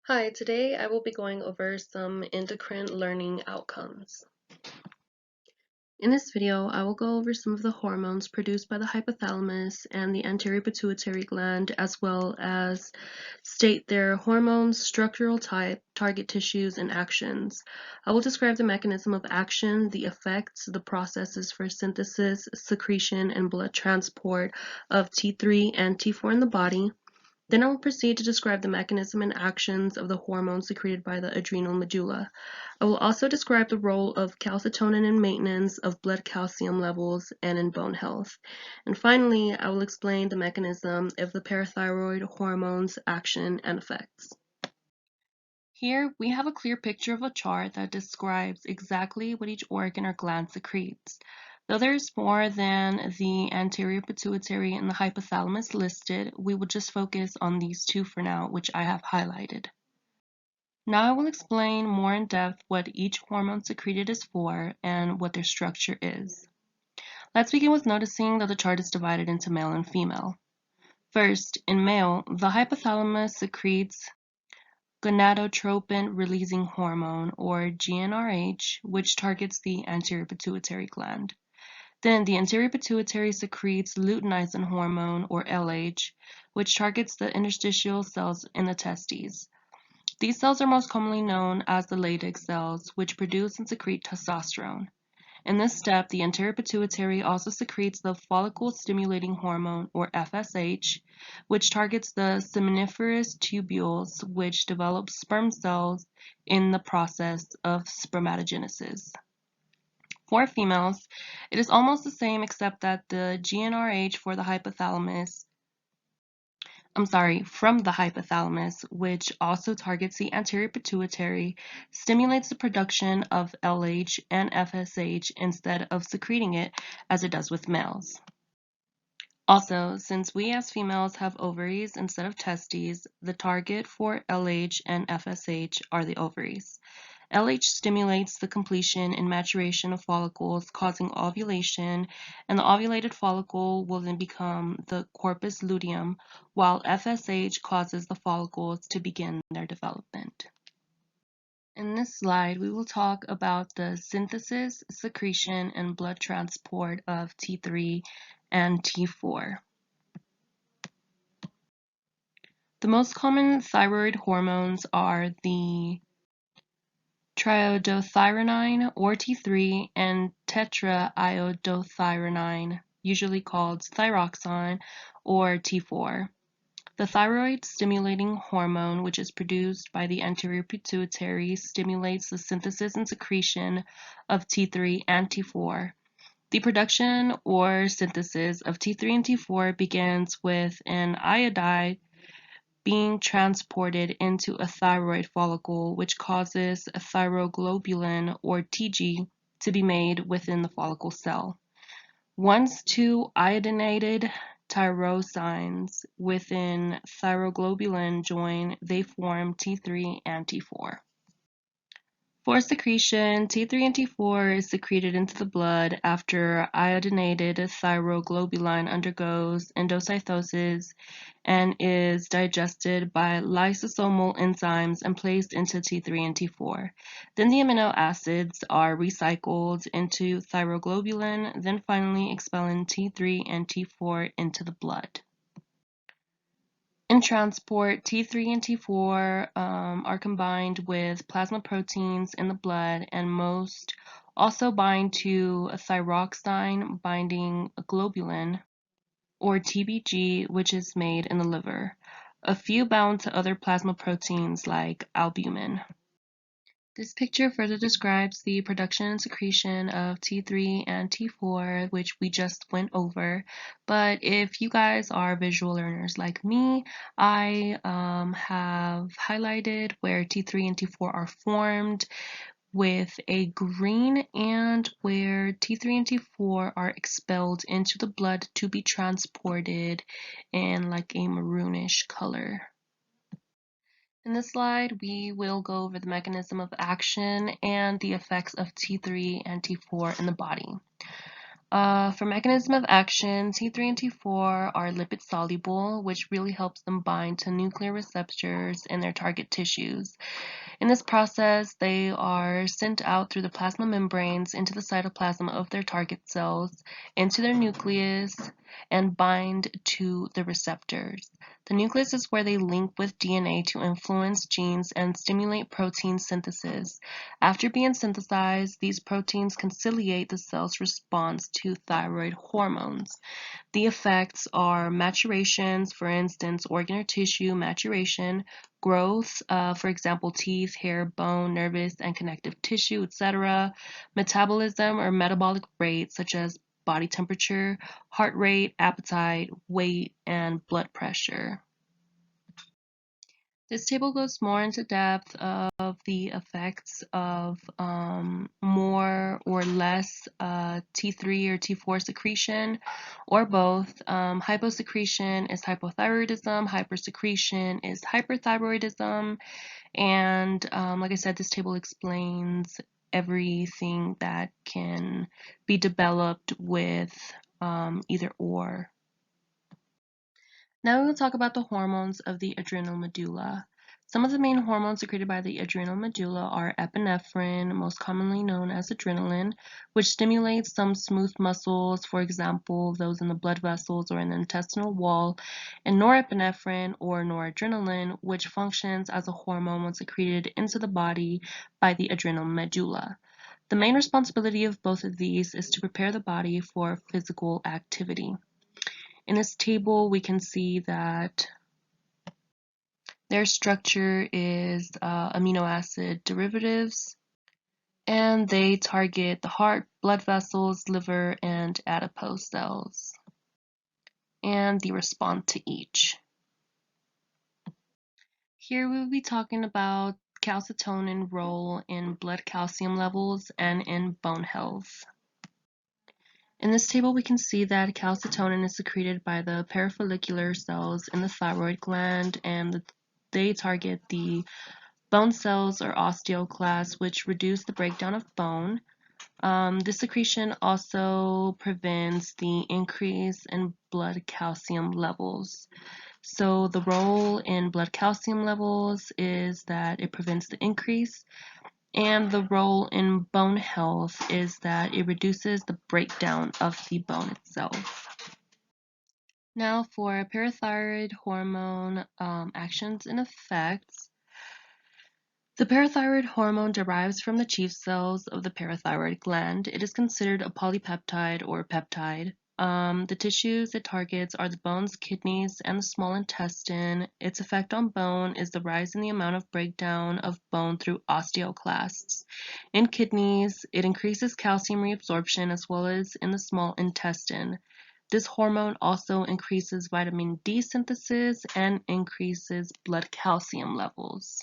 Hi, today I will be going over some endocrine learning outcomes. In this video, I will go over some of the hormones produced by the hypothalamus and the anterior pituitary gland, as well as state their hormones, structural type, target tissues, and actions. I will describe the mechanism of action, the effects, the processes for synthesis, secretion, and blood transport of T3 and T4 in the body. Then I will proceed to describe the mechanism and actions of the hormones secreted by the adrenal medulla. I will also describe the role of calcitonin in maintenance of blood calcium levels and in bone health. And finally, I will explain the mechanism of the parathyroid hormones' action and effects. Here we have a clear picture of a chart that describes exactly what each organ or gland secretes. Though there is more than the anterior pituitary and the hypothalamus listed, we will just focus on these two for now, which I have highlighted. Now I will explain more in depth what each hormone secreted is for and what their structure is. Let's begin with noticing that the chart is divided into male and female. First, in male, the hypothalamus secretes gonadotropin-releasing hormone, or GnRH, which targets the anterior pituitary gland. Then the anterior pituitary secretes luteinizing hormone, or LH, which targets the interstitial cells in the testes. These cells are most commonly known as the Leydig cells, which produce and secrete testosterone. In this step, the anterior pituitary also secretes the follicle-stimulating hormone, or FSH, which targets the seminiferous tubules, which develop sperm cells in the process of spermatogenesis. For females, it is almost the same except that the GnRH for the from the hypothalamus, which also targets the anterior pituitary, stimulates the production of LH and FSH instead of secreting it as it does with males. Also, since we as females have ovaries instead of testes, the target for LH and FSH are the ovaries. LH stimulates the completion and maturation of follicles, causing ovulation, and the ovulated follicle will then become the corpus luteum, while FSH causes the follicles to begin their development. In this slide, we will talk about the synthesis, secretion, and blood transport of T3 and T4. The most common thyroid hormones are the triiodothyronine, or T3, and tetraiodothyronine, usually called thyroxine, or T4. The thyroid-stimulating hormone, which is produced by the anterior pituitary, stimulates the synthesis and secretion of T3 and T4. The production or synthesis of T3 and T4 begins with an iodide being transported into a thyroid follicle, which causes a thyroglobulin, or Tg, to be made within the follicle cell. Once two iodinated tyrosines within thyroglobulin join, they form T3 and T4. For secretion, T3 and T4 is secreted into the blood after iodinated thyroglobulin undergoes endocytosis and is digested by lysosomal enzymes and placed into T3 and T4. Then the amino acids are recycled into thyroglobulin, then finally expelling T3 and T4 into the blood. In transport, T3 and T4 are combined with plasma proteins in the blood, and most also bind to a thyroxine binding globulin, or TBG, which is made in the liver. A few bound to other plasma proteins like albumin. This picture further describes the production and secretion of T3 and T4, which we just went over. But if you guys are visual learners like me, I have highlighted where T3 and T4 are formed with a green and where T3 and T4 are expelled into the blood to be transported in like a maroonish color. In this slide, we will go over the mechanism of action and the effects of T3 and T4 in the body. For mechanism of action, T3 and T4 are lipid soluble, which really helps them bind to nuclear receptors in their target tissues. In this process, they are sent out through the plasma membranes into the cytoplasm of their target cells, into their nucleus, and bind to the receptors. The nucleus is where they link with DNA to influence genes and stimulate protein synthesis. After being synthesized, these proteins conciliate the cell's response to thyroid hormones. The effects are maturations, for instance, organ or tissue maturation, growth, for example, teeth, hair, bone, nervous, and connective tissue, etc., metabolism or metabolic rate, such as body temperature, heart rate, appetite, weight, and blood pressure. This table goes more into depth of the effects of more or less T3 or T4 secretion, or both. Hyposecretion is hypothyroidism, hypersecretion is hyperthyroidism, and like I said, this table explains everything that can be developed with either or. Now we will talk about the hormones of the adrenal medulla. Some of the main hormones secreted by the adrenal medulla are epinephrine, most commonly known as adrenaline, which stimulates some smooth muscles, for example, those in the blood vessels or in the intestinal wall, and norepinephrine or noradrenaline, which functions as a hormone when secreted into the body by the adrenal medulla. The main responsibility of both of these is to prepare the body for physical activity. In this table, we can see that their structure is amino acid derivatives, and they target the heart, blood vessels, liver, and adipose cells, and they respond to each. Here we will be talking about calcitonin role in blood calcium levels and in bone health. In this table, we can see that calcitonin is secreted by the parafollicular cells in the thyroid gland, and they target the bone cells or osteoclasts, which reduce the breakdown of bone. This secretion also prevents the increase in blood calcium levels. So the role in blood calcium levels is that it prevents the increase, and the role in bone health is that it reduces the breakdown of the bone itself. Now for parathyroid hormone actions and effects. The parathyroid hormone derives from the chief cells of the parathyroid gland. It is considered a polypeptide or peptide. The tissues it targets are the bones, kidneys, and the small intestine. Its effect on bone is the rise in the amount of breakdown of bone through osteoclasts. In kidneys, it increases calcium reabsorption as well as in the small intestine. This hormone also increases vitamin D synthesis and increases blood calcium levels.